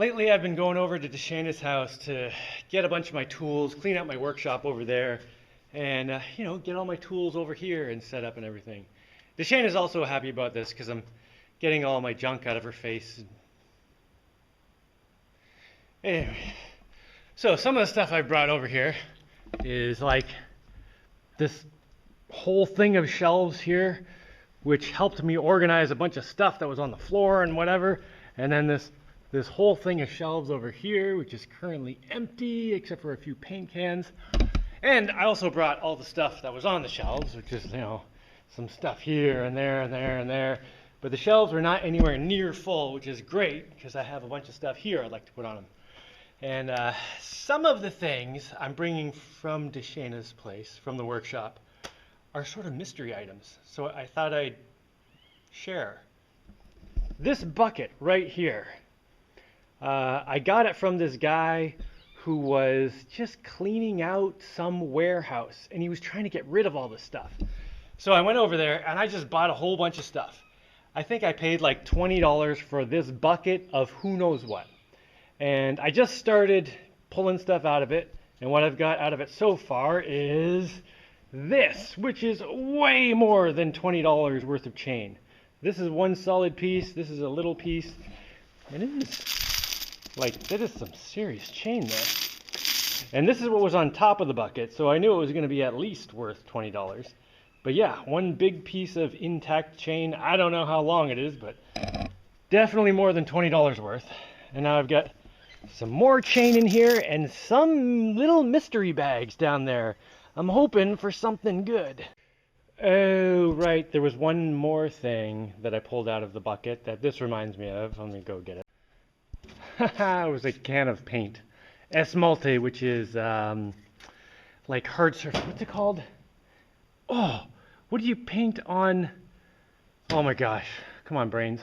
Lately I've been going over to Deshaina's house to get a bunch of my tools, clean out my workshop over there, and get all my tools over here and set up and everything. Deshaina's also happy about this because I'm getting all my junk out of her face. Anyway, so some of the stuff I brought over here is like this whole thing of shelves here, which helped me organize a bunch of stuff that was on the floor and whatever, and then this whole thing of shelves over here, which is currently empty except for a few paint cans. And I also brought all the stuff that was on the shelves, which is, some stuff here and there and there and there. But the shelves were not anywhere near full, which is great because I have a bunch of stuff here I'd like to put on them. And some of the things I'm bringing from Deshaina's place, from the workshop, are sort of mystery items. So I thought I'd share. This bucket right here, I got it from this guy who was just cleaning out some warehouse, and he was trying to get rid of all this stuff. So I went over there and I just bought a whole bunch of stuff. I think I paid like $20 for this bucket of who knows what. And I just started pulling stuff out of it, and what I've got out of it so far is this, which is way more than $20 worth of chain. This is one solid piece, this is a little piece, and it is like, that is some serious chain there. And this is what was on top of the bucket, so I knew it was going to be at least worth $20. But yeah, one big piece of intact chain. I don't know how long it is, but definitely more than $20 worth. And now I've got some more chain in here and some little mystery bags down there. I'm hoping for something good. Oh, right, there was one more thing that I pulled out of the bucket that this reminds me of. Let me go get it. It was a can of paint. Esmalte, which is like hard surface. What's it called? Oh, what do you paint on? Oh my gosh, come on, brains.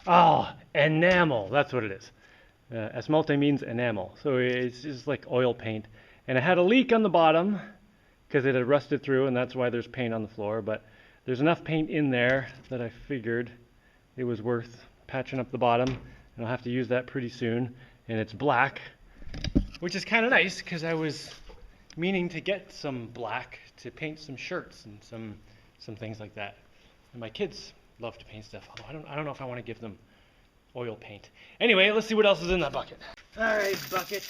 Oh, enamel, that's what it is. Esmalte means enamel, so it's just like oil paint. And it had a leak on the bottom because it had rusted through, and that's why there's paint on the floor. But there's enough paint in there that I figured it was worth patching up the bottom, and I'll have to use that pretty soon. And it's black, which is kind of nice because I was meaning to get some black to paint some shirts and some things like that. And my kids love to paint stuff, although I don't know if I want to give them oil paint. Anyway, let's see what else is in that bucket. All right, bucket.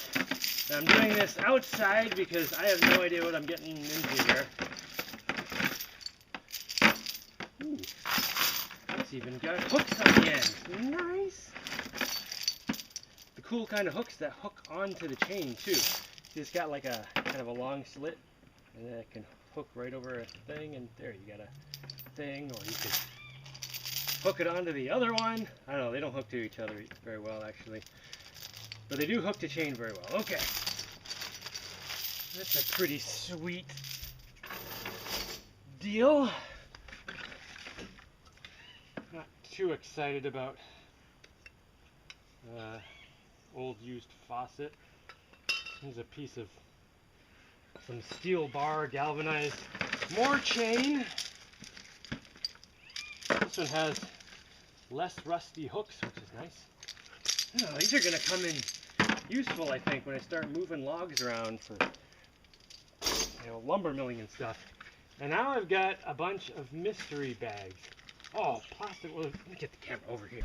I'm doing this outside because I have no idea what I'm getting into here. Ooh, it's even got hooks on the end. Nice. The cool kind of hooks that hook onto the chain too. It's got like a kind of a long slit, and then it can hook right over a thing, and there you got a thing, or you could hook it onto the other one. I don't know, they don't hook to each other very well actually, but they do hook to chain very well. Okay, that's a pretty sweet deal. Not too excited about old used faucet. Here's a piece of some steel bar galvanized. More chain. This one has less rusty hooks, which is nice. Oh, these are going to come in useful, I think, when I start moving logs around for lumber milling and stuff. And now I've got a bunch of mystery bags. Oh, plastic. Well, let me get the camera over here.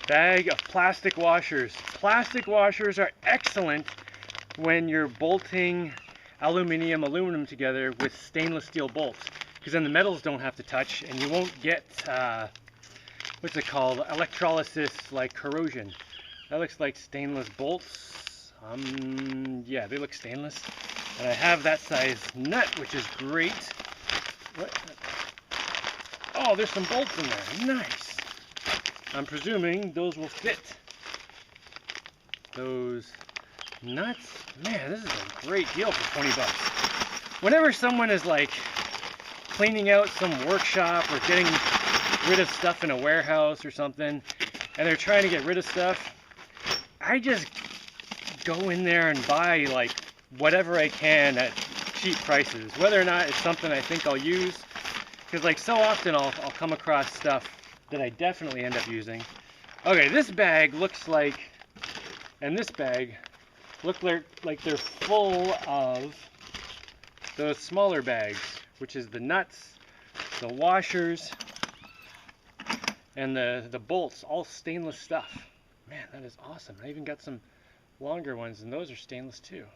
Bag of plastic washers. Plastic washers are excellent when you're bolting aluminum together with stainless steel bolts, because then the metals don't have to touch and you won't get what's it called, electrolysis, like corrosion. That looks like stainless bolts. Yeah, they look stainless, and I have that size nut, which is great. What? Oh, there's some bolts in there. Nice. I'm presuming those will fit those nuts. Man, this is a great deal for 20 bucks. Whenever someone is like cleaning out some workshop or getting rid of stuff in a warehouse or something, and they're trying to get rid of stuff, I just go in there and buy like whatever I can at cheap prices, whether or not it's something I think I'll use, because like so often I'll come across stuff that I definitely end up using, Okay, this bag looks like, and this bag look like they're full of those smaller bags, which is the nuts, the washers, and the bolts, all stainless stuff. Man, that is awesome. I even got some longer ones, and those are stainless too.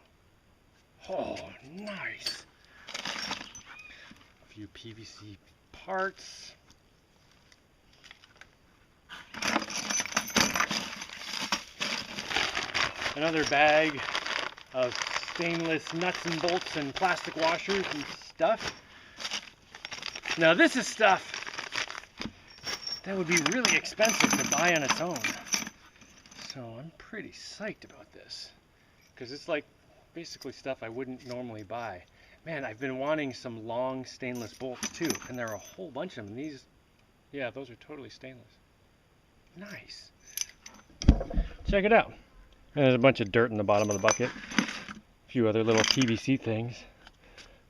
Oh, nice. A few PVC parts. Another bag of stainless nuts and bolts and plastic washers and stuff. Now this is stuff that would be really expensive to buy on its own. So I'm pretty psyched about this, because it's like basically stuff I wouldn't normally buy. Man, I've been wanting some long stainless bolts too, and there are a whole bunch of them. These, yeah, those are totally stainless. Nice. Check it out. There's a bunch of dirt in the bottom of the bucket. A few other little PVC things.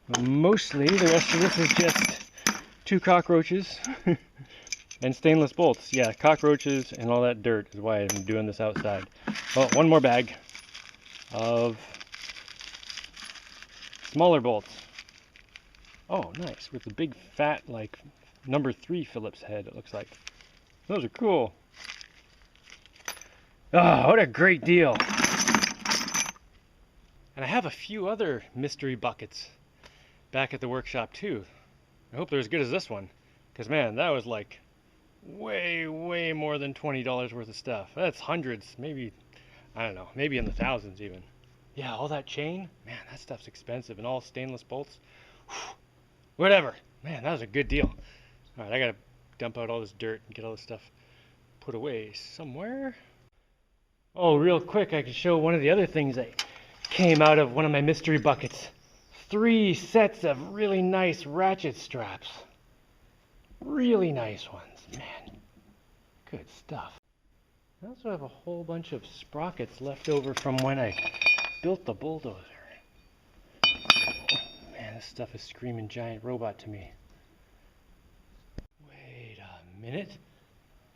But mostly the rest of this is just 2 cockroaches and stainless bolts. Yeah, cockroaches and all that dirt is why I'm doing this outside. Oh, one more bag of smaller bolts. Oh, nice. With the big fat, like, number 3 Phillips head, it looks like. Those are cool. Oh, what a great deal. And I have a few other mystery buckets back at the workshop too. I hope they're as good as this one, because man, that was like way more than $20 worth of stuff. That's hundreds, maybe, I don't know, maybe in the thousands even. Yeah, all that chain, man, that stuff's expensive, and all stainless bolts. Whew, whatever, man, that was a good deal. All right, I gotta dump out all this dirt and get all this stuff put away somewhere. Oh, real quick, I can show one of the other things that came out of one of my mystery buckets. 3 sets of really nice ratchet straps. Really nice ones, man. Good stuff. I also have a whole bunch of sprockets left over from when I built the bulldozer. Man, this stuff is screaming giant robot to me. Wait a minute.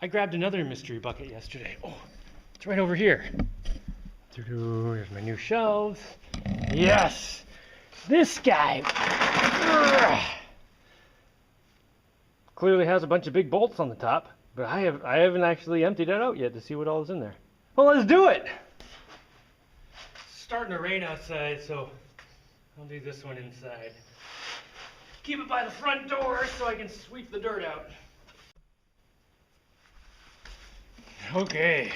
I grabbed another mystery bucket yesterday. Oh, it's right over here. Here's my new shelves. Yes! This guy clearly has a bunch of big bolts on the top, but I haven't actually emptied it out yet to see what all is in there. Well, let's do it! It's starting to rain outside, so I'll do this one inside. Keep it by the front door so I can sweep the dirt out. Okay.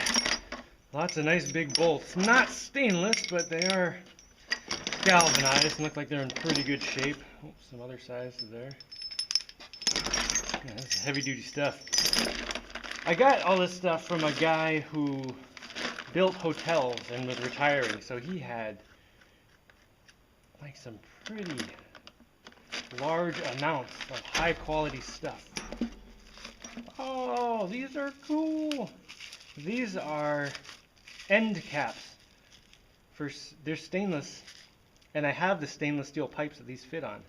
Lots of nice big bolts. Not stainless, but they are galvanized and look like they're in pretty good shape. Oh, some other sizes there. Yeah, this is heavy duty stuff. I got all this stuff from a guy who built hotels and was retiring, so he had like some pretty large amounts of high quality stuff. Oh, these are cool. These are end caps. They're stainless, and I have the stainless steel pipes that these fit on.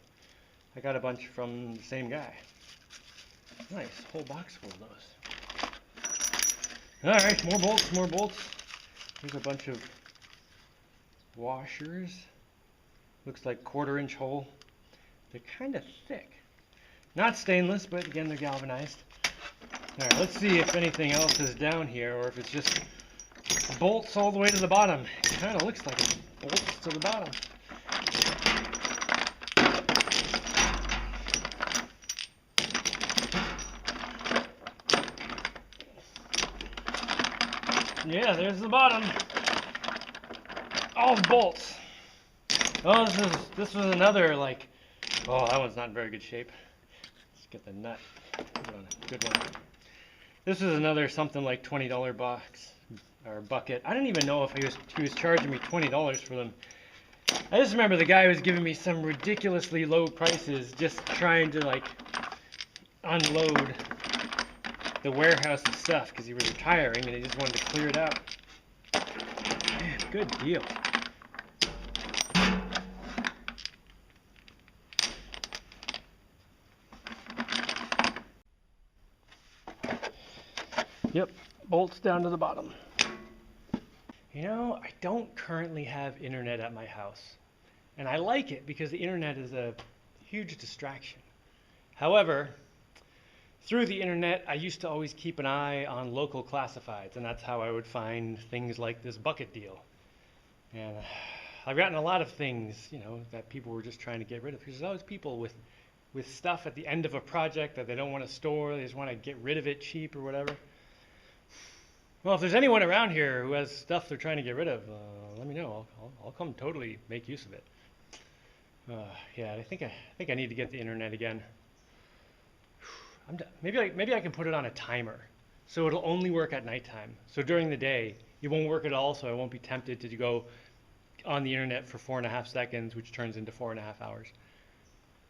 I got a bunch from the same guy. Nice, whole box full of those. All right, more bolts, more bolts. There's a bunch of washers. Looks like 1/4-inch hole. They're kind of thick. Not stainless, but again, they're galvanized. All right, let's see if anything else is down here, or if it's just bolts all the way to the bottom. It kind of looks like it's bolts to the bottom. Yeah, there's the bottom. All bolts. Oh, this was another, like, oh, that one's not in very good shape. Let's get the nut. Good one. This is another something like $20 box or bucket. I didn't even know if he was charging me $20 for them. I just remember the guy was giving me some ridiculously low prices, just trying to like unload the warehouse of stuff because he was retiring and he just wanted to clear it out. Man, good deal. Yep, bolts down to the bottom. You know, I don't currently have internet at my house. And I like it because the internet is a huge distraction. However, through the internet, I used to always keep an eye on local classifieds, and that's how I would find things like this bucket deal. And I've gotten a lot of things, that people were just trying to get rid of. Because there's always people with stuff at the end of a project that they don't want to store, they just want to get rid of it cheap or whatever. Well, if there's anyone around here who has stuff they're trying to get rid of, let me know. I'll come totally make use of it. Yeah, I think I need to get the internet again. Maybe I can put it on a timer, so it'll only work at nighttime. So during the day, it won't work at all. So I won't be tempted to go on the internet for 4.5 seconds, which turns into 4.5 hours.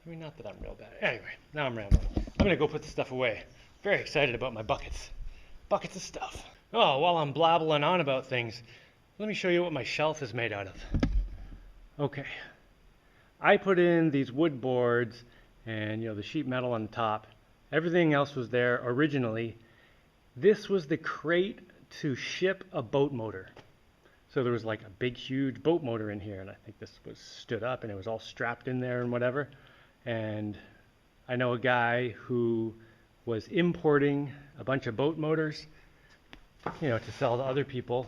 I mean, not that I'm real bad. Anyway, now I'm rambling. I'm gonna go put the stuff away. Very excited about my buckets of stuff. Oh, while I'm blabbling on about things, let me show you what my shelf is made out of. Okay. I put in these wood boards and the sheet metal on the top. Everything else was there originally. This was the crate to ship a boat motor. So there was like a big, huge boat motor in here, and I think this was stood up and it was all strapped in there and whatever. And I know a guy who was importing a bunch of boat motors, to sell to other people.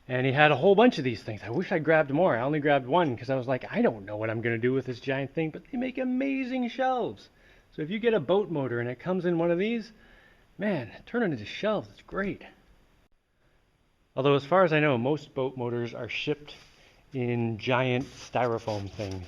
And he had a whole bunch of these things. I wish I grabbed more. I only grabbed one because I was like, I don't know what I'm going to do with this giant thing, but they make amazing shelves. So if you get a boat motor and it comes in one of these, man, turn it into shelves. It's great. Although as far as I know, most boat motors are shipped in giant styrofoam things.